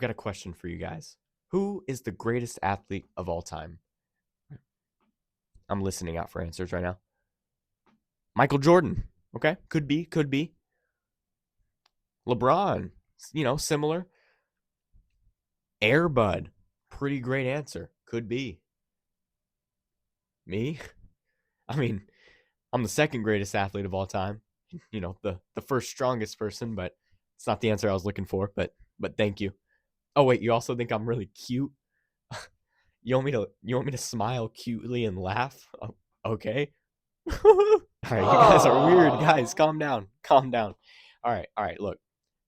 got a question for you guys. Who is the greatest athlete of all time? I'm listening out for answers right now. Michael Jordan. Okay, could be, could be. LeBron, similar. Air Bud, pretty great answer. Could be. Me? I mean, I'm the second greatest athlete of all time. The first strongest person, but it's not the answer I was looking for. But thank you. Oh wait, you also think I'm really cute? You want me to smile cutely and laugh? Oh, okay. All right, you guys are weird, guys. Calm down. Calm down. All right. Look,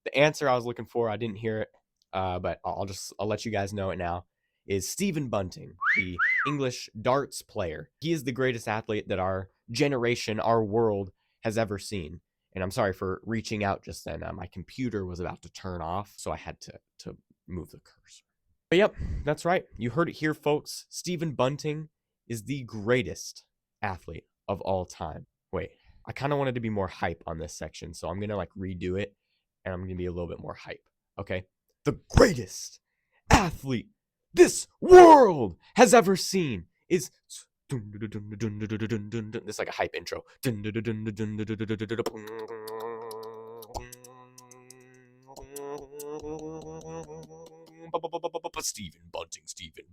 the answer I was looking for, I didn't hear it, but I'll let you guys know it now. Is Stephen Bunting, the English darts player. He is the greatest athlete that our generation, our world has ever seen. And I'm sorry for reaching out just then. My computer was about to turn off, so I had to move the cursor. But yep, that's right. You heard it here, folks. Stephen Bunting is the greatest athlete of all time. Wait, I kind of wanted to be more hype on this section, so I'm going to redo it, and I'm going to be a little bit more hype, okay? The greatest athlete this world has ever seen is... It's like a hype intro. Stephen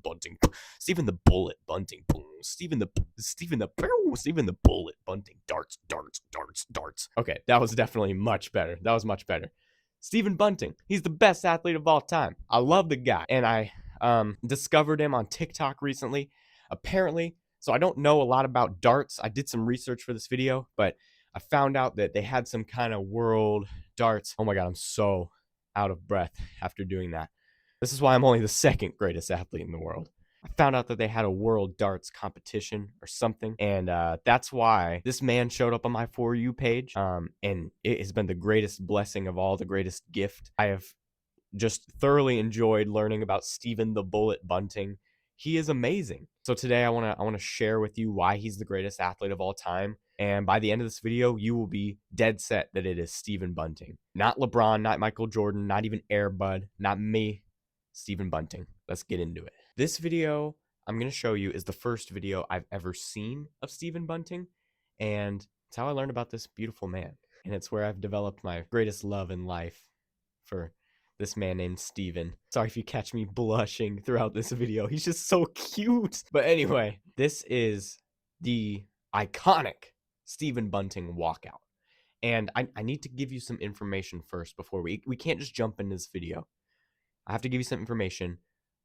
Bunting, Stephen the Bullet Bunting, Stephen the Bullet Bunting, darts. Okay, that was definitely much better. That was much better. Stephen Bunting, he's the best athlete of all time. I love the guy, and I discovered him on TikTok recently. Apparently, so I don't know a lot about darts. I did some research for this video, but I found out that they had some kind of world darts. Oh my god, I'm so out of breath after doing that. This is why I'm only the second greatest athlete in the world. I found out that they had a world darts competition or something, and that's why this man showed up on my For You page, and it has been the greatest blessing of all, the greatest gift. I have just thoroughly enjoyed learning about Stephen the Bullet Bunting. He is amazing. So today I want to share with you why he's the greatest athlete of all time. And by the end of this video, you will be dead set that it is Stephen Bunting. Not LeBron, not Michael Jordan, not even Air Bud, not me. Stephen Bunting. Let's get into it. This video I'm going to show you is the first video I've ever seen of Stephen Bunting. And it's how I learned about this beautiful man. And it's where I've developed my greatest love in life for this man named Steven. Sorry if you catch me blushing throughout this video. He's just so cute. But anyway, this is the iconic Stephen Bunting walkout. And I need to give you some information first before we can't just jump into this video. I have to give you some information.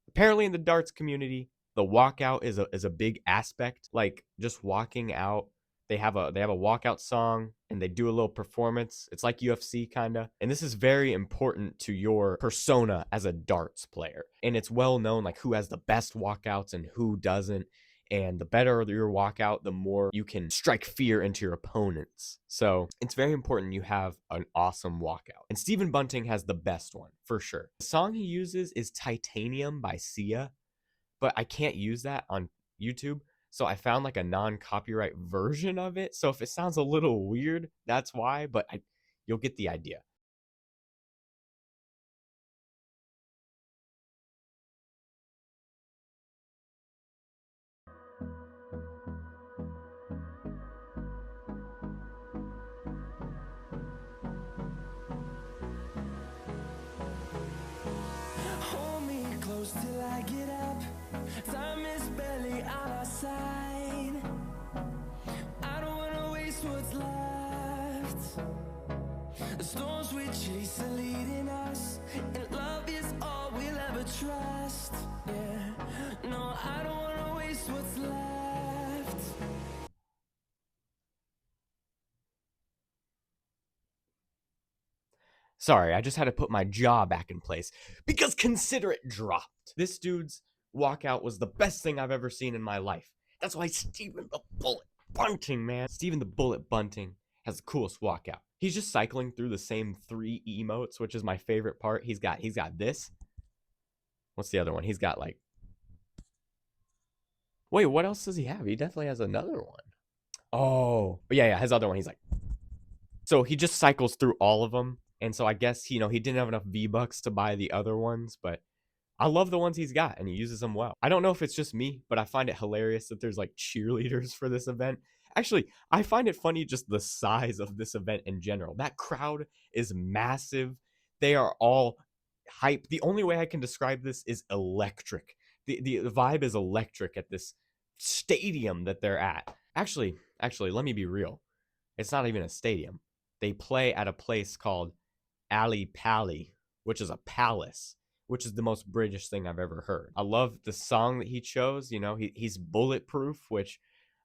Apparently in the darts community, the walkout is a big aspect. Like just walking out. They have a walkout song and they do a little performance. It's like UFC kinda. And this is very important to your persona as a darts player. And it's well known like who has the best walkouts and who doesn't. And the better your walkout, the more you can strike fear into your opponents. So it's very important you have an awesome walkout. And Stephen Bunting has the best one, for sure. The song he uses is Titanium by Sia, but I can't use that on YouTube. So I found like a non-copyright version of it. So if it sounds a little weird, that's why, but you'll get the idea. Hold me close till I get up. Time is barely on our side. I don't wanna waste what's left. The storms we chase are leading us, and love is all we'll ever trust. Yeah, no, I don't wanna waste what's left. Sorry, I just had to put my jaw back in place because consider it dropped. This dude's walkout was the best thing I've ever seen in my life. That's why Stephen the Bullet Bunting, man. Stephen the Bullet Bunting has the coolest walkout. He's just cycling through the same 3 emotes, which is my favorite part. He's got this. What's the other one? He's got like... Wait, what else does he have? He definitely has another one. Oh, yeah, his other one. He's like... So he just cycles through all of them. And so I guess, you know, he didn't have enough V-Bucks to buy the other ones, but I love the ones he's got and he uses them well. I don't know if it's just me, but I find it hilarious that there's like cheerleaders for this event. Actually, I find it funny just the size of this event in general. That crowd is massive. They are all hype. The only way I can describe this is electric. The vibe is electric at this stadium that they're at. Actually, let me be real. It's not even a stadium. They play at a place called Ali Pali, which is a palace, which is the most British thing I've ever heard. I love the song that he chose. You know, he's bulletproof, which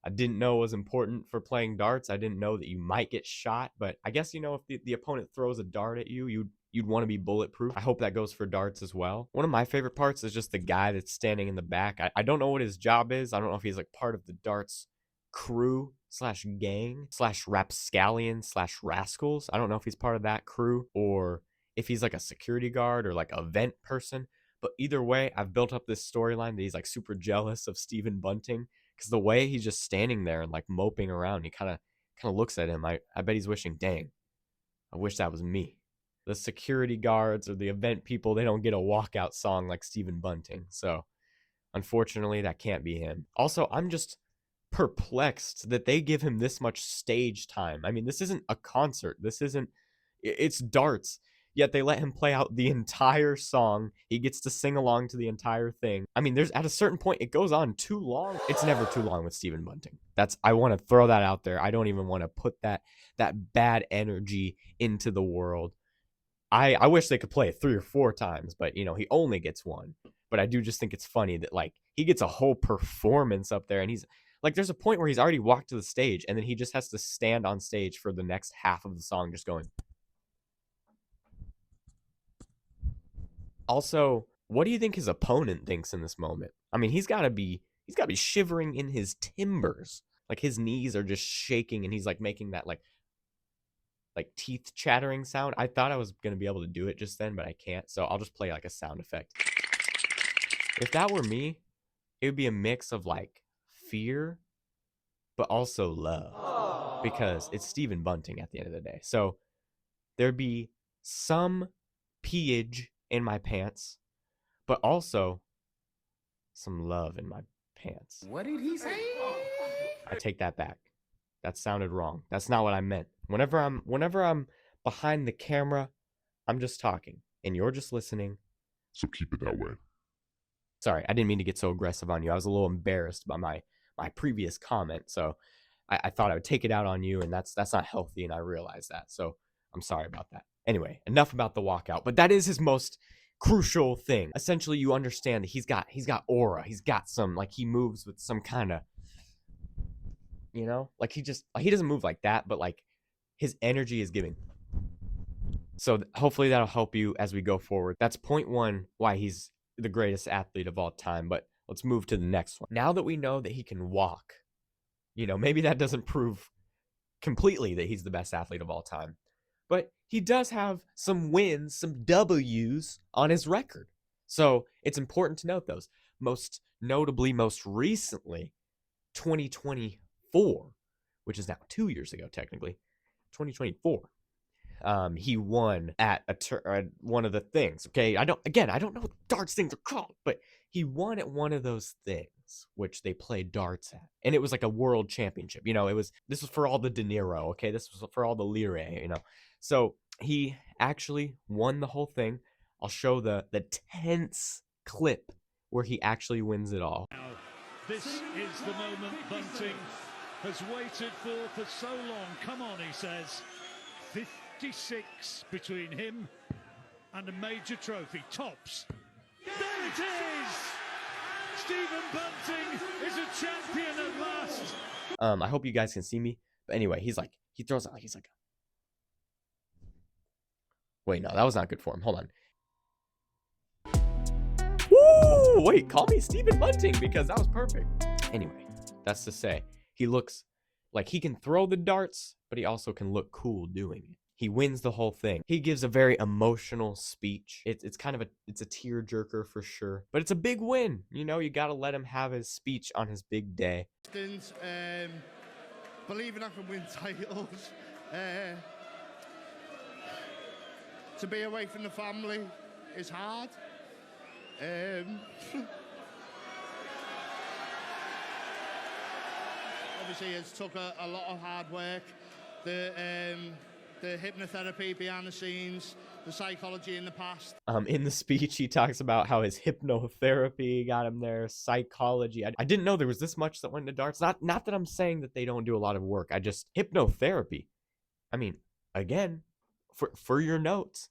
I didn't know was important for playing darts. I didn't know that you might get shot, but I guess, you know, if the opponent throws a dart at you, you'd want to be bulletproof. I hope that goes for darts as well. One of my favorite parts is just the guy that's standing in the back. I don't know what his job is. I don't know if he's like part of the darts crew slash gang slash rapscallion slash rascals. I don't know if he's part of that crew or if he's like a security guard or like a vent person. But either way, I've built up this storyline that he's like super jealous of Stephen Bunting because the way he's just standing there and like moping around, he kind of looks at him. I bet he's wishing, dang, I wish that was me. The security guards or the event people, they don't get a walkout song like Stephen Bunting. So unfortunately, that can't be him. Also, I'm just perplexed that they give him this much stage time. I mean, this isn't a concert. It's darts. Yet they let him play out the entire song. He gets to sing along to the entire thing. I mean, there's at a certain point it goes on too long. It's never too long with Stephen Bunting. I want to throw that out there. I don't even want to put that bad energy into the world. I wish they could play it 3 or 4 times, but you know, he only gets one. But I do just think it's funny that like he gets a whole performance up there and he's like there's a point where he's already walked to the stage and then he just has to stand on stage for the next half of the song just going. Also, what do you think his opponent thinks in this moment? I mean, he's got to be shivering in his timbers. Like his knees are just shaking and he's like making that like teeth chattering sound. I thought I was going to be able to do it just then, but I can't. So I'll just play like a sound effect. If that were me, it would be a mix of like fear, but also love because it's Stephen Bunting at the end of the day. So there'd be some peage in my pants, but also some love in my pants. What did he say? I take that back. That sounded wrong. That's not what I meant. Whenever I'm behind the camera, I'm just talking and you're just listening. So keep it that way. Sorry, I didn't mean to get so aggressive on you. I was a little embarrassed by my previous comment, so I thought I would take it out on you, and that's not healthy, and I realize that. So I'm sorry about that. Anyway, enough about the walkout, but that is his most crucial thing. Essentially, you understand that he's got aura. He's got some like he moves with some kind of, you know, like he doesn't move like that, but like his energy is giving. So hopefully that'll help you as we go forward. That's point 1 why he's the greatest athlete of all time, but let's move to the next one. Now that we know that he can walk, you know, maybe that doesn't prove completely that he's the best athlete of all time, but he does have some wins, some W's on his record. So it's important to note those. Most notably, most recently, 2024, which is now 2 years ago, technically, 2024. He won at one of the things. Okay, I don't know what darts things are called, but he won at one of those things which they play darts at, and it was like a world championship. You know, this was for all the De Niro. Okay, this was for all the lire. You know, so he actually won the whole thing. I'll show the tense clip where he actually wins it all. Now, this is the moment Bunting has waited for so long. Come on, he says. 56 between him and a major trophy. Tops. There it is! Stephen Bunting is a champion at last. I hope you guys can see me. But anyway, he throws out like he's like, wait, no, that was not good for him. Hold on. Woo! Wait, call me Stephen Bunting because that was perfect. Anyway, that's to say, he looks like he can throw the darts, but he also can look cool doing it. He wins the whole thing. He gives a very emotional speech. It's kind of a tearjerker for sure, but it's a big win. You know, you got to let him have his speech on his big day. Believing I can win titles. to be away from the family is hard. Obviously, it's took a lot of hard work. The hypnotherapy behind the scenes, the psychology in the past. In the speech, he talks about how his hypnotherapy got him there, psychology. I didn't know there was this much that went into darts. Not that I'm saying that they don't do a lot of work. I just hypnotherapy. I mean, again, for your notes,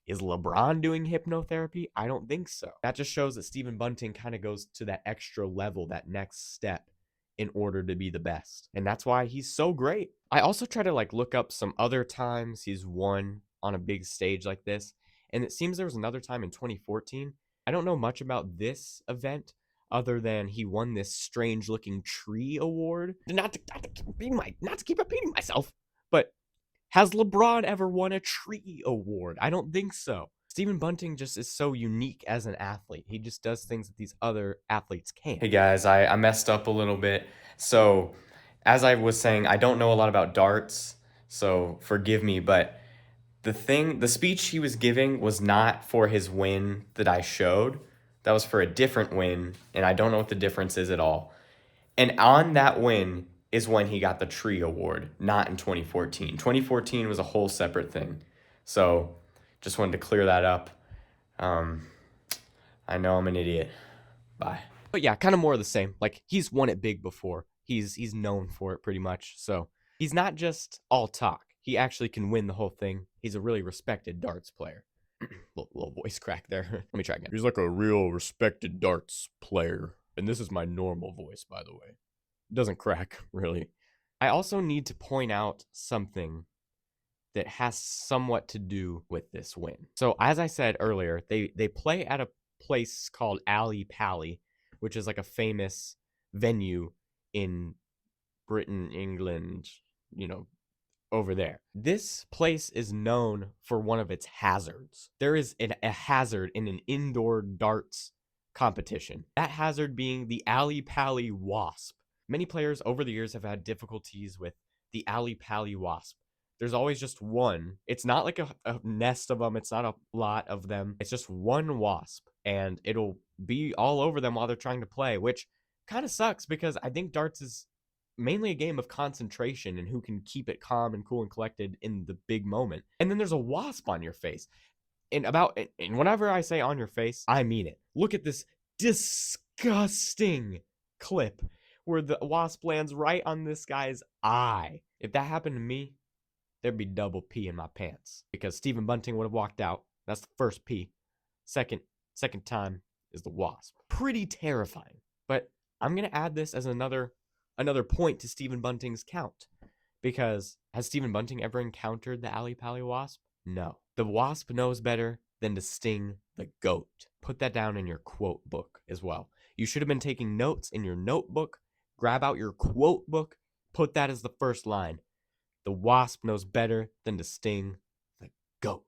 is LeBron doing hypnotherapy? I don't think so. That just shows that Stephen Bunting kind of goes to that extra level, that next step, in order to be the best. And that's why he's so great. I also try to look up some other times he's won on a big stage like this. And it seems there was another time in 2014. I don't know much about this event other than he won this strange looking tree award. Not to keep repeating myself, but has LeBron ever won a tree award? I don't think so. Stephen Bunting just is so unique as an athlete. He just does things that these other athletes can't. Hey guys, I messed up a little bit. So, as I was saying, I don't know a lot about darts, so forgive me, but the speech he was giving was not for his win that I showed. That was for a different win, and I don't know what the difference is at all. And on that win is when he got the tree award, not in 2014. 2014 was a whole separate thing. So, just wanted to clear that up. I know I'm an idiot. Bye. But yeah, kind of more of the same. He's won it big before. He's known for it pretty much. So he's not just all talk. He actually can win the whole thing. He's a really respected darts player. little voice crack there. Let me try again. He's like a real respected darts player. And this is my normal voice, by the way. It doesn't crack, really. I also need to point out something that has somewhat to do with this win. So as I said earlier, they play at a place called Alley Pally, which is like a famous venue in Britain, England, over there. This place is known for one of its hazards. There is a hazard in an indoor darts competition. That hazard being the Alley Pally wasp. Many players over the years have had difficulties with the Alley Pally wasp. There's always just one. It's not like a nest of them. It's not a lot of them. It's just one wasp, and it'll be all over them while they're trying to play, which kind of sucks because I think darts is mainly a game of concentration and who can keep it calm and cool and collected in the big moment. And then there's a wasp on your face. And whenever I say on your face, I mean it. Look at this disgusting clip where the wasp lands right on this guy's eye. If that happened to me, there'd be double P in my pants because Stephen Bunting would have walked out. That's the first P. Second time is the wasp. Pretty terrifying. But I'm going to add this as another point to Stephen Bunting's count, because has Stephen Bunting ever encountered the Alley Pally wasp? No. The wasp knows better than to sting the goat. Put that down in your quote book as well. You should have been taking notes in your notebook. Grab out your quote book. Put that as the first line. The wasp knows better than to sting the goat.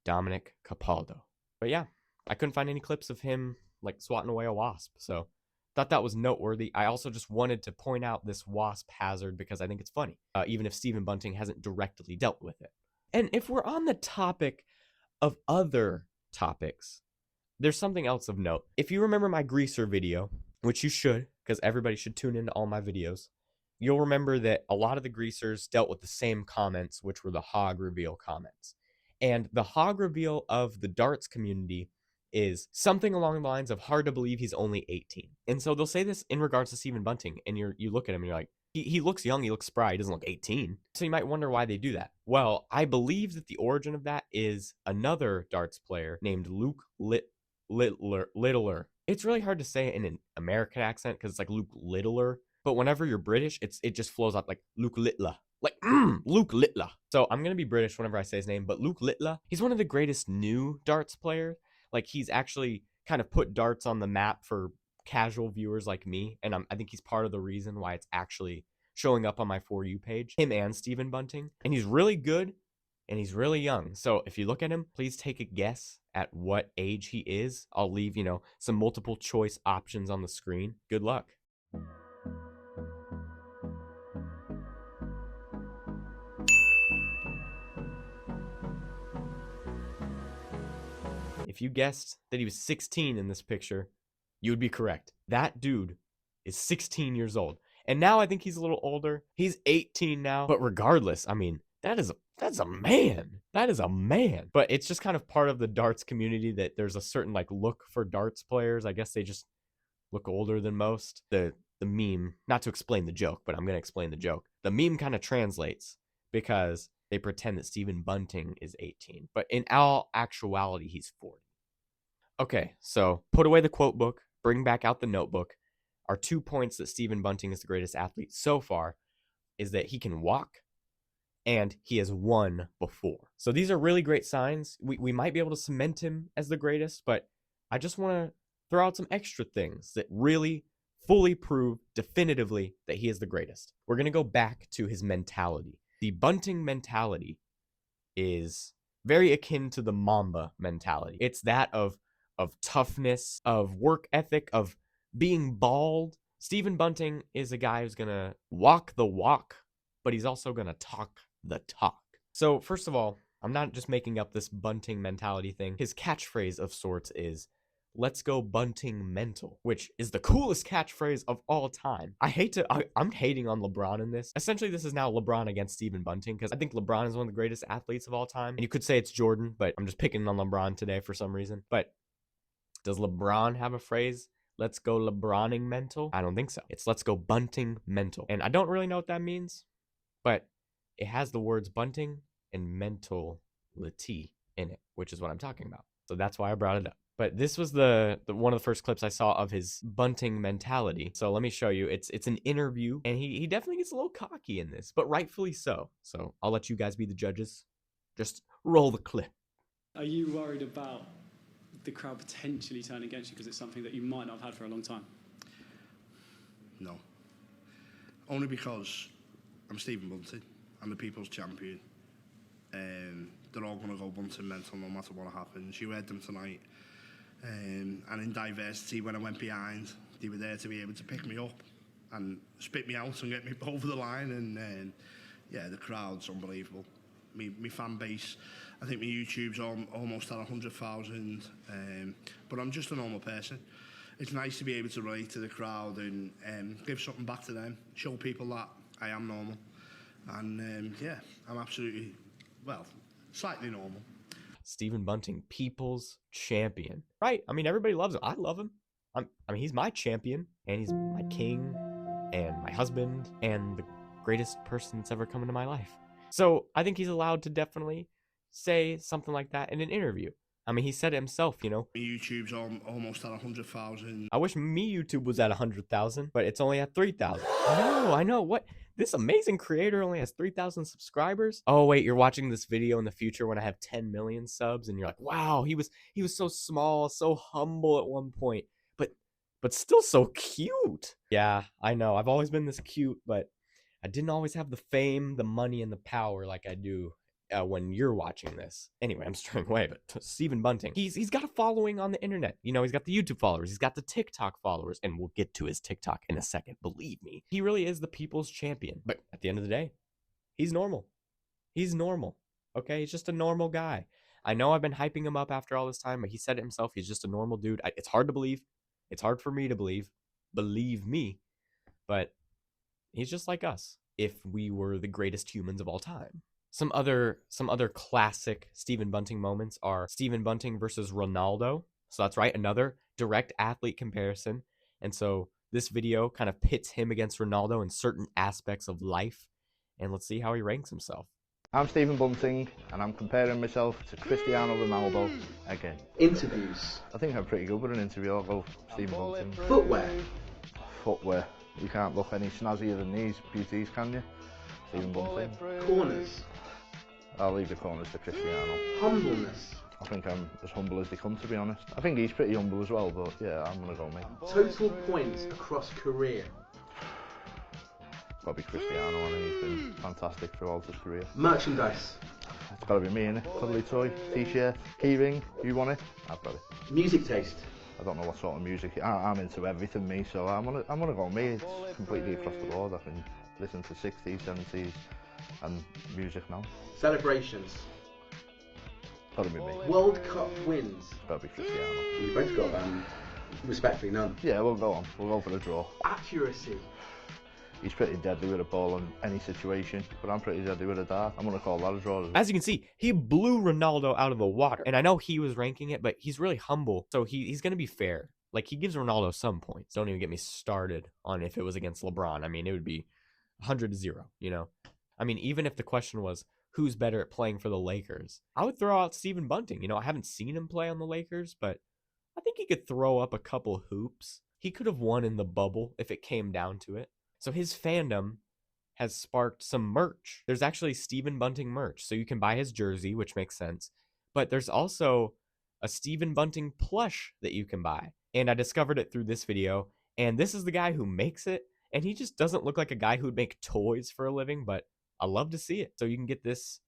Dominic Capaldo. But yeah, I couldn't find any clips of him swatting away a wasp, so thought that was noteworthy. I also just wanted to point out this wasp hazard because I think it's funny, even if Stephen Bunting hasn't directly dealt with it. And if we're on the topic of other topics, there's something else of note. If you remember my greaser video, which you should, because everybody should tune into all my videos, you'll remember that a lot of the greasers dealt with the same comments, which were the hog reveal comments. And the hog reveal of the darts community is something along the lines of hard to believe he's only 18. And so they'll say this in regards to Stephen Bunting, and you look at him and you're like, he looks young, he looks spry, he doesn't look 18. So you might wonder why they do that. Well, I believe that the origin of that is another darts player named Luke Littler. It's really hard to say it in an American accent because it's like Luke Littler. But whenever you're British, it just flows out like Luke Littler. Luke Littler. So I'm going to be British whenever I say his name, but Luke Littler, he's one of the greatest new darts players. He's actually kind of put darts on the map for casual viewers like me, and I think he's part of the reason why it's actually showing up on my For You page, him and Stephen Bunting. And he's really good, and he's really young. So if you look at him, please take a guess at what age he is. I'll leave, some multiple choice options on the screen. Good luck. if you guessed that he was 16 in this picture, you would be correct. That dude is 16 years old. And now I think he's a little older. He's 18 now. But regardless, I mean, that's a man. That is a man. But it's just kind of part of the darts community that there's a certain like look for darts players. I guess they just look older than most. The meme, not to explain the joke, but I'm going to explain the joke. The meme kind of translates because they pretend that Stephen Bunting is 18, but in all actuality, he's 40. Okay, so put away the quote book, bring back out the notebook. Our 2 points that Stephen Bunting is the greatest athlete so far is that he can walk and he has won before. So these are really great signs. We might be able to cement him as the greatest, but I just want to throw out some extra things that really fully prove definitively that he is the greatest. We're going to go back to his mentality. The Bunting mentality is very akin to the Mamba mentality. It's that of toughness, of work ethic, of being bald. Stephen Bunting is a guy who's going to walk the walk, but he's also going to talk the talk. So first of all, I'm not just making up this Bunting mentality thing. His catchphrase of sorts is, "Let's go Bunting mental," which is the coolest catchphrase of all time. I'm hating on LeBron in this. Essentially, this is now LeBron against Stephen Bunting because I think LeBron is one of the greatest athletes of all time. And you could say it's Jordan, but I'm just picking on LeBron today for some reason. But does LeBron have a phrase, "Let's go LeBroning mental"? I don't think so. It's "Let's go Bunting mental." And I don't really know what that means, but it has the words Bunting and mentality in it, which is what I'm talking about. So that's why I brought it up. But this was the one of the first clips I saw of his Bunting mentality. So let me show you. It's an interview, and he definitely gets a little cocky in this, but rightfully so. So I'll let you guys be the judges. Just roll the clip. Are you worried about the crowd potentially turning against you because it's something that you might not have had for a long time? No. Only because I'm Stephen Bunting. I'm the people's champion. They're all going to go Bunting mental no matter what happens. You heard them tonight. And in diversity, when I went behind, they were there to be able to pick me up and spit me out and get me over the line. And yeah, the crowd's unbelievable. My fan base, I think my YouTube's almost at 100,000. But I'm just a normal person. It's nice to be able to relate to the crowd and give something back to them, show people that I am normal. And yeah, I'm absolutely, well, slightly normal. Stephen Bunting, people's champion. Right? I mean, everybody loves him. I love him. I mean, he's my champion, and he's my king, and my husband, and the greatest person that's ever come into my life. So I think he's allowed to definitely say something like that in an interview. I mean, he said it himself, you know. YouTube's almost at 100,000. I wish me YouTube was at 100,000, but it's only at 3,000. I know. What? This amazing creator only has 3,000 subscribers? Oh, wait, you're watching this video in the future when I have 10 million subs, and you're like, wow, he was so small, so humble at one point, but still so cute. Yeah, I know. I've always been this cute, but I didn't always have the fame, the money, and the power like I do when you're watching this. Anyway, I'm straying away, but Stephen Bunting, he's got a following on the internet. You know, he's got the YouTube followers, he's got the TikTok followers, and we'll get to his TikTok in a second, believe me. He really is the people's champion. But at the end of the day, he's normal. He's normal, okay? He's just a normal guy. I know I've been hyping him up after all this time, but he said it himself. He's just a normal dude. It's hard to believe. It's hard for me to believe. Believe me. But he's just like us if we were the greatest humans of all time. Some other classic Stephen Bunting moments are Stephen Bunting versus Ronaldo. So that's right, another direct athlete comparison. And so this video kind of pits him against Ronaldo in certain aspects of life. And let's see how he ranks himself. I'm Stephen Bunting, and I'm comparing myself to Cristiano Ronaldo again. Interviews. I think I'm pretty good with an interview. I'll go Stephen Bunting. Footwear. Footwear. You can't look any snazzier than these beauties, can you? Stephen Bunting. Corners. I'll leave the corners to Cristiano. Humbleness. I think I'm as humble as they come, to be honest. I think he's pretty humble as well, but yeah, I'm going to go me. Total points across career. It's got to be Cristiano, I think he's been fantastic throughout his career. Merchandise. It's got to be me, innit? Cuddly toy, t-shirt, keyring, you want it? I've got it. Music taste. I don't know what sort of music, I'm into everything, me, so I'm gonna go me. It's completely across the board. I can listen to 60s, 70s and music now. Celebrations. Gotta be me. World Cup wins. Gotta be Cristiano. You both got respectfully none. Yeah, we'll go on. We'll go for the draw. Accuracy. He's pretty deadly with a ball in any situation, but I'm pretty deadly with a dart. I'm gonna call that a draw. As you can see, he blew Ronaldo out of the water. And I know he was ranking it, but he's really humble. So he's going to be fair. Like, he gives Ronaldo some points. Don't even get me started on if it was against LeBron. I mean, it would be 100-0, you know? I mean, even if the question was, who's better at playing for the Lakers, I would throw out Stephen Bunting. You know, I haven't seen him play on the Lakers, but I think he could throw up a couple hoops. He could have won in the bubble if it came down to it. So his fandom has sparked some merch. There's actually Stephen Bunting merch, so you can buy his jersey, which makes sense. But there's also a Stephen Bunting plush that you can buy. And I discovered it through this video, and this is the guy who makes it, and he just doesn't look like a guy who would make toys for a living, but I love to see it. So you can get this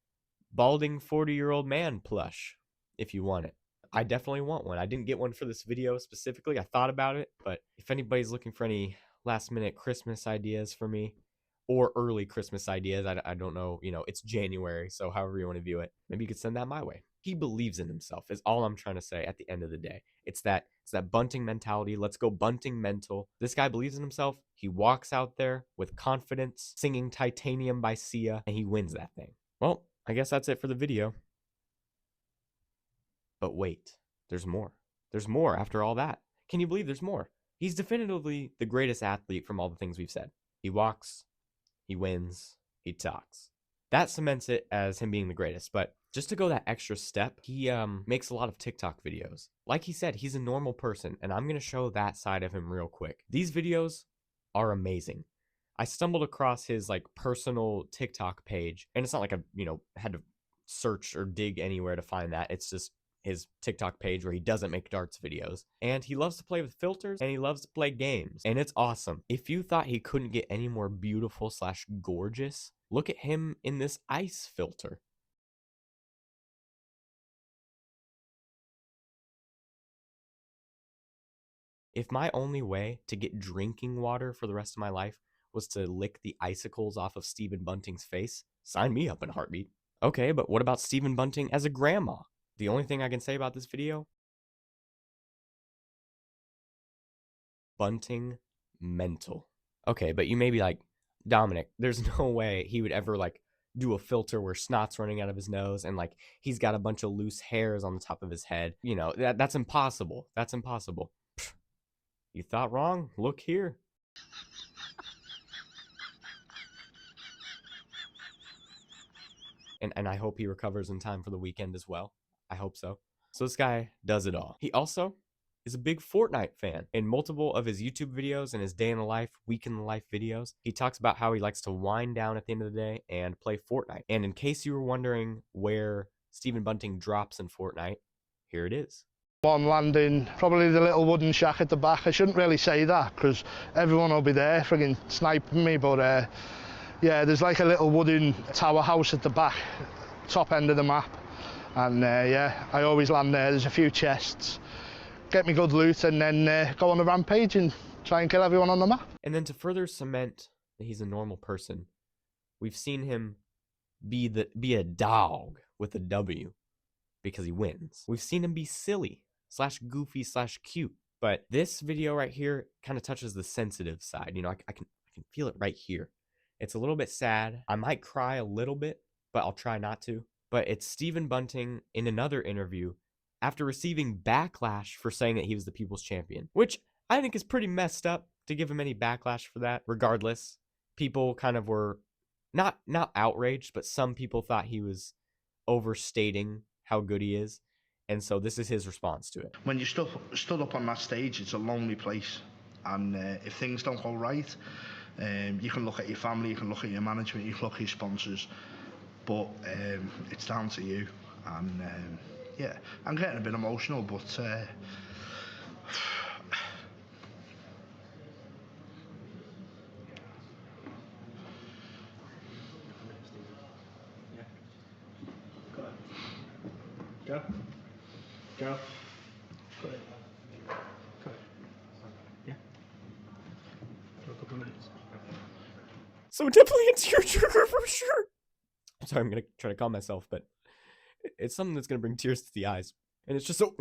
balding 40-year-old man plush if you want it. I definitely want one. I didn't get one for this video specifically. I thought about it, but if anybody's looking for any last-minute Christmas ideas for me, or early Christmas ideas, I don't know, you know, it's January, so however you want to view it, maybe you could send that my way. He believes in himself is all I'm trying to say at the end of the day. It's that Bunting mentality. Let's go Bunting mental. This guy believes in himself. He walks out there with confidence, singing Titanium by Sia, and he wins that thing. Well, I guess that's it for the video. But wait, there's more. There's more after all that. Can you believe there's more? He's definitively the greatest athlete from all the things we've said. He walks, he wins, he talks. That cements it as him being the greatest, but just to go that extra step, he makes a lot of TikTok videos. Like he said, he's a normal person, and I'm going to show that side of him real quick. These videos are amazing. I stumbled across his like personal TikTok page, and it's not like I, had to search or dig anywhere to find that. It's just his TikTok page where he doesn't make darts videos, and he loves to play with filters, and he loves to play games, and it's awesome. If you thought he couldn't get any more beautiful / gorgeous, look at him in this ice filter. If my only way to get drinking water for the rest of my life was to lick the icicles off of Stephen Bunting's face, sign me up in a heartbeat. Okay, but what about Stephen Bunting as a grandma? The only thing I can say about this video? Bunting mental. Okay, but you may be like, Dominic, there's no way he would ever like do a filter where snot's running out of his nose and like he's got a bunch of loose hairs on the top of his head. You know, that's impossible. That's impossible. Pfft. You thought wrong? Look here. And I hope he recovers in time for the weekend as well. I hope so. So this guy does it all. He also is a big Fortnite fan. In multiple of his YouTube videos and his day in the life, week in the life videos, he talks about how he likes to wind down at the end of the day and play Fortnite. And in case you were wondering where Stephen Bunting drops in Fortnite, here it is. One landing, probably the little wooden shack at the back. I shouldn't really say that because everyone will be there friggin' sniping me, but yeah, there's like a little wooden tower house at the back, top end of the map. And yeah, I always land there. There's a few chests, get me good loot, and then go on a rampage and try and kill everyone on the map. And then to further cement that he's a normal person, we've seen him be a dog with a W because he wins. We've seen him be silly / goofy / cute. But this video right here kind of touches the sensitive side. You know, I can feel it right here. It's a little bit sad. I might cry a little bit, but I'll try not to. But it's Stephen Bunting in another interview after receiving backlash for saying that he was the people's champion, which I think is pretty messed up to give him any backlash for that. Regardless, people kind of were not outraged, but some people thought he was overstating how good he is. And so this is his response to it. When you stood up on that stage, it's a lonely place. And if things don't go right, you can look at your family, you can look at your management, you can look at your sponsors, but it's down to you. And yeah, I'm getting a bit emotional, but Go. Go. Got it. Got it. Yeah. For a couple of minutes. So definitely it's your trigger for sure. Sorry, I'm gonna try to calm myself, but it's something that's gonna bring tears to the eyes, and it's just so,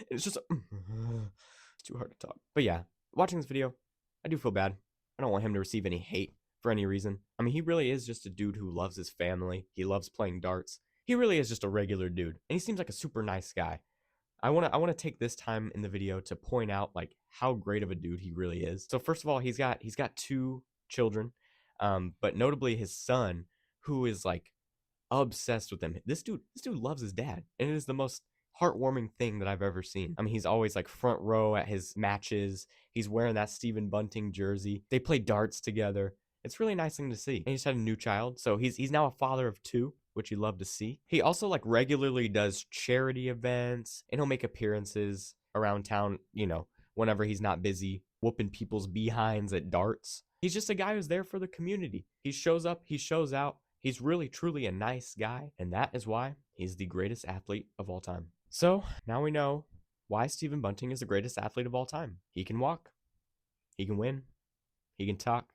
it's just so, it's too hard to talk. But yeah, watching this video, I do feel bad. I don't want him to receive any hate for any reason. I mean, he really is just a dude who loves his family. He loves playing darts. He really is just a regular dude, and he seems like a super nice guy. I want to take this time in the video to point out like how great of a dude he really is. So first of all, he's got 2 children, but notably his son, who is like obsessed with him. This dude loves his dad, and it is the most heartwarming thing that I've ever seen. I mean, he's always like front row at his matches. He's wearing that Stephen Bunting jersey. They play darts together. It's really nice thing to see. And he just had a new child, so he's now a father of 2, which you love to see. He also like regularly does charity events, and he'll make appearances around town, you know, whenever he's not busy whooping people's behinds at darts. He's just a guy who's there for the community. He shows up, he shows out. He's really truly a nice guy, and that is why he's the greatest athlete of all time. So now we know why Stephen Bunting is the greatest athlete of all time. He can walk, he can win, he can talk,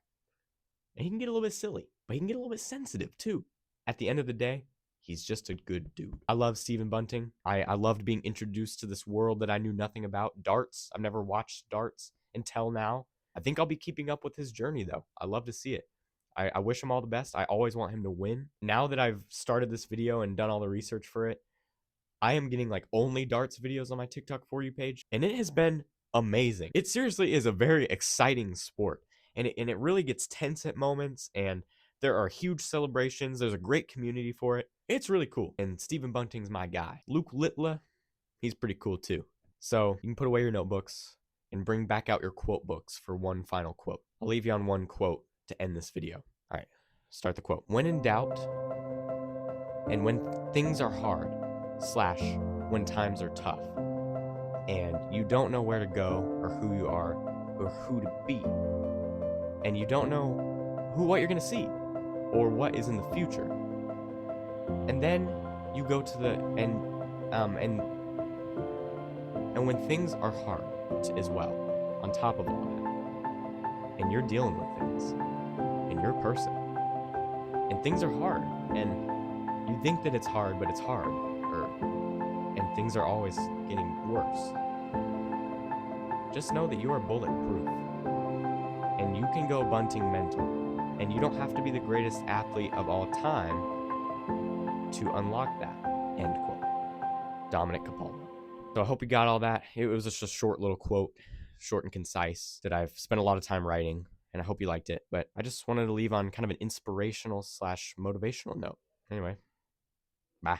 and he can get a little bit silly, but he can get a little bit sensitive too. At the end of the day, he's just a good dude. I love Stephen Bunting. I loved being introduced to this world that I knew nothing about. Darts. I've never watched darts until now. I think I'll be keeping up with his journey though. I love to see it. I wish him all the best. I always want him to win. Now that I've started this video and done all the research for it, I am getting like only darts videos on my TikTok For You page, and it has been amazing. It seriously is a very exciting sport, and it really gets tense at moments, and there are huge celebrations. There's a great community for it. It's really cool, and Stephen Bunting's my guy. Luke Littler, he's pretty cool too. So you can put away your notebooks and bring back out your quote books for one final quote. I'll leave you on one quote to end this video. All right, start the quote. When in doubt, and when things are hard, / when times are tough, and you don't know where to go or who you are or who to be, and you don't know what you're gonna see or what is in the future, and then you go to the and when things are hard as well, on top of all that, and you're dealing with things, and you're a person, and things are hard, and you think that it's hard, but it's hard, and things are always getting worse. Just know that you are bulletproof, and you can go Bunting mental, and you don't have to be the greatest athlete of all time to unlock that. End quote. Dominic Capaldo. So I hope you got all that. It was just a short little quote, short and concise, that I've spent a lot of time writing, and I hope you liked it. But I just wanted to leave on kind of an inspirational / motivational note. Anyway, bye.